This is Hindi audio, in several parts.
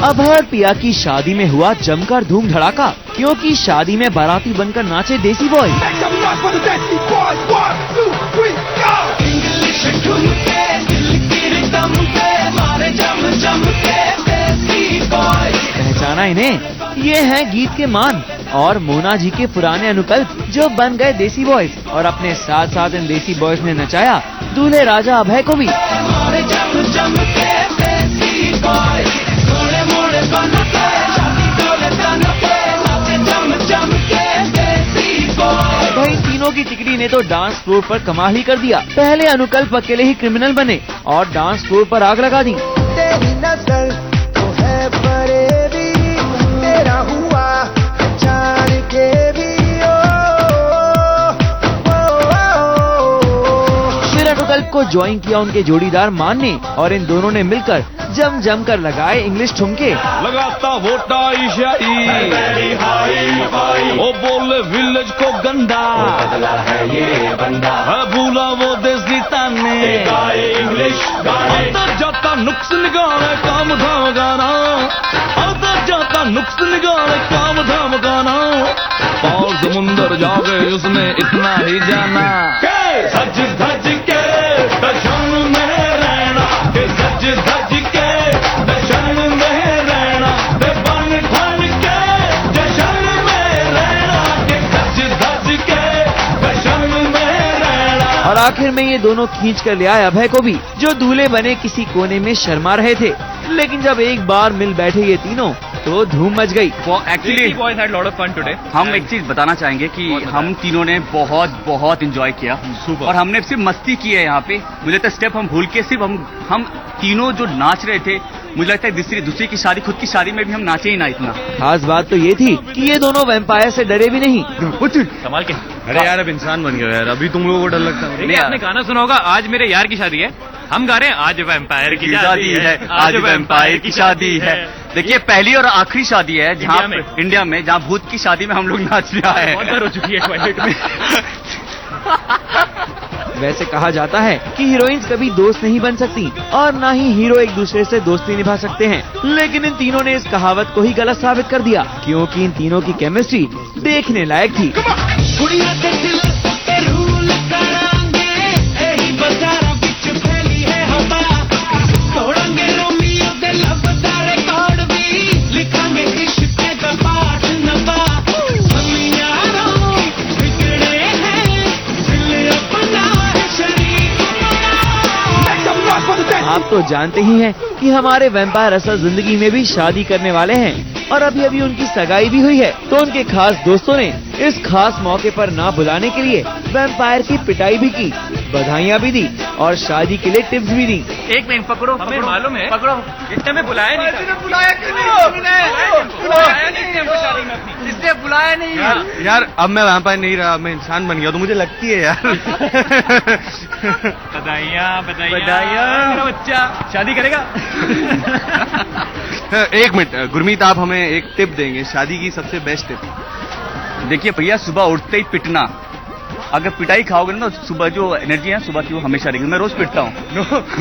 अभय और पिया की शादी में हुआ जमकर धूम धड़ाका, क्योंकि शादी में बाराती बनकर नाचे देसी बॉय। पहचाना इन्हें? ये हैं गीत के मान और मोना जी के पुराने अनुकल्प जो बन गए देसी बॉयज, और अपने साथ साथ इन देसी बॉयज ने नचाया दूल्हे राजा अभय को भी। भाई तीनों की टिकड़ी ने तो डांस फ्लोर पर कमाल ही कर दिया। पहले अनुकल्प अकेले ही क्रिमिनल बने और डांस फ्लोर पर आग लगा दी। तेरी नजर तो है फरेबी, तेरा हुआ जान के भी फिर अनुकल्प को ज्वाइन किया उनके जोड़ीदार मान ने, और इन दोनों ने मिलकर जम कर लगाए इंग्लिश ठुमके। लगाता वो टाई शाही, वो बोले विलेज को गंदा, है ये बंदा, है भूला वो देसी ताने, इंग्लिश आता जाता नुक्स निकाले काम धाम गाना, आता जाता नुक्स निकाले काम धाम गाना, पार समुंदर जाके उसने इतना ही जाना, सज धज के दर्शन में रहना, सज धज के दर्शन में रहना, बन ठन के जशन में रहना, सज धज के दर्शन में रहना। और आखिर में ये दोनों खींच कर ले आए अभय को भी, जो दूल्हे बने किसी कोने में शर्मा रहे थे। लेकिन जब एक बार मिल बैठे ये तीनों तो धूम मच गई। एक्चुअली हम एक चीज बताना चाहेंगे कि हम तीनों ने बहुत एंजॉय किया और हमने सिर्फ मस्ती की है यहाँ पे। मुझे लगता है स्टेप हम भूल के सिर्फ हम तीनों जो नाच रहे थे, मुझे लगता है दूसरी की शादी, खुद की शादी में भी हम नाचे ही ना इतना। खास बात तो ये थी कि ये दोनों वैम्पायर से डरे भी नहीं। कुछ कमाल के, अरे यार अब इंसान बन गया यार, अभी तुम लोगों को डर लगता है? नहीं, आपने गाना सुना होगा, आज मेरे यार की शादी है, हम गा रहे हैं आज वैम्पायर की शादी है, आज वैम्पायर की शादी है। देखिए पहली और आखिरी शादी है जहाँ इंडिया में जहाँ भूत की शादी में हम लोग नाच रहे हैं। बहुत बार हो चुकी है टॉयलेट में। वैसे कहा जाता है कि हीरोइंस कभी दोस्त नहीं बन सकती और ना ही हीरो एक दूसरे से दोस्ती निभा सकते हैं, लेकिन इन तीनों ने इस कहावत को ही गलत साबित कर दिया, क्योंकि इन तीनों की केमिस्ट्री देखने लायक थी। आप तो जानते ही हैं कि हमारे वैम्पायर असल जिंदगी में भी शादी करने वाले हैं और अभी अभी उनकी सगाई भी हुई है, तो उनके खास दोस्तों ने इस खास मौके पर ना बुलाने के लिए वैम्पायर की पिटाई भी की, बधाइयाँ भी दी और शादी के लिए टिप्स भी दी। एक मिनट पकड़ो, हमें मालूम है, पकड़ो, इतने में बुलाया नहीं, इसने बुलाया नहीं यार। अब मैं वैम्पायर नहीं रहा, मैं इंसान बन गया, तो मुझे लगती है यार। बधाइयाँ मेरा बच्चा शादी करेगा। एक मिनट गुरमीत, आप हमें एक टिप देंगे, शादी की सबसे बेस्ट टिप? देखिए भैया, सुबह उठते ही पिटना, अगर पिटाई खाओगे ना तो सुबह जो एनर्जी है सुबह की वो हमेशा रहेगी। मैं रोज पिटता हूँ।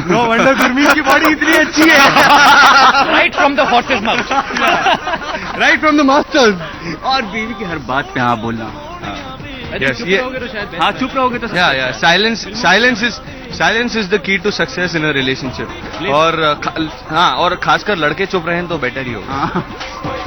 नो वंडर गुरमीत की बॉडी इतनी अच्छी है। Right from the horses mouth, right from the masters. और बीवी की हर बात पे हाँ बोलना। हाँ चुप रहोगे तो silence is the key to success in a relationship. और खासकर लड़के चुप रहे तो बेटर ही होगा।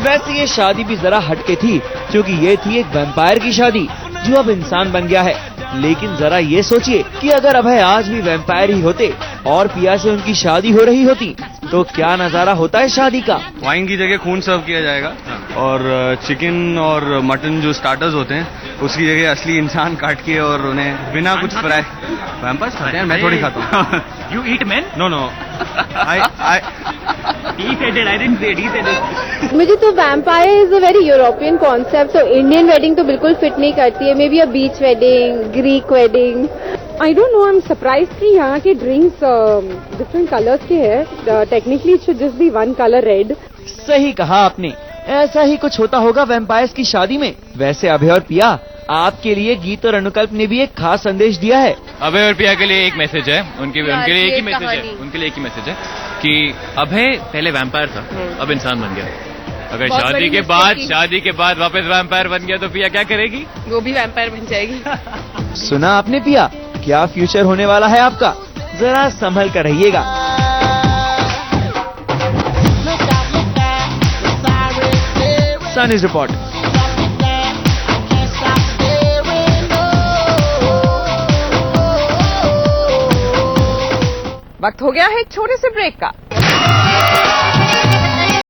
वैसे ये शादी भी जरा हटके थी, क्योंकि ये थी एक वैम्पायर की शादी जो अब इंसान बन गया है। लेकिन जरा ये सोचिए कि अगर अभय आज भी वैम्पायर ही होते और पिया से उनकी शादी हो रही होती तो क्या नजारा होता है शादी का। वाइन की जगह खून सर्व किया जाएगा और चिकन और मटन जो स्टार्टर्स होते हैं उसकी जगह असली इंसान काट के और उन्हें बिना कुछ फ्राई। वैम्पायर्स खाते हैं, मैं थोड़ी खाता हूँ। You eat men? No. He said it, I didn't say it, he said it. मुझे तो vampire is a very European concept, तो इंडियन वेडिंग तो बिल्कुल फिट नहीं करती है। May be a beach wedding, Greek wedding. I don't know, I am surprise कि यहाँ के ड्रिंक्स डिफरेंट कलर्स के हैं। Technically it should just be one colour, red. सही कहा आपने, ऐसा ही कुछ होता होगा वैम्पायर्स की शादी में। वैसे अभय और पिया आपके लिए गीत और अनुकल्प ने भी एक खास संदेश दिया है। अभय और प्रिया के लिए एक मैसेज है, उनके लिए एक ही मैसेज है, उनके लिए एक ही मैसेज है कि अभय पहले वैम्पायर था, अब इंसान बन गया। अगर शादी के बाद वापस वैम्पायर बन गया तो प्रिया क्या करेगी? वो भी वैम्पायर बन जाएगी। सुना आपने पिया, क्या फ्यूचर होने वाला है आपका? जरा संभल कर रहिएगा। सन न्यूज़ रिपोर्ट। वक्त हो गया है एक छोटे से ब्रेक का।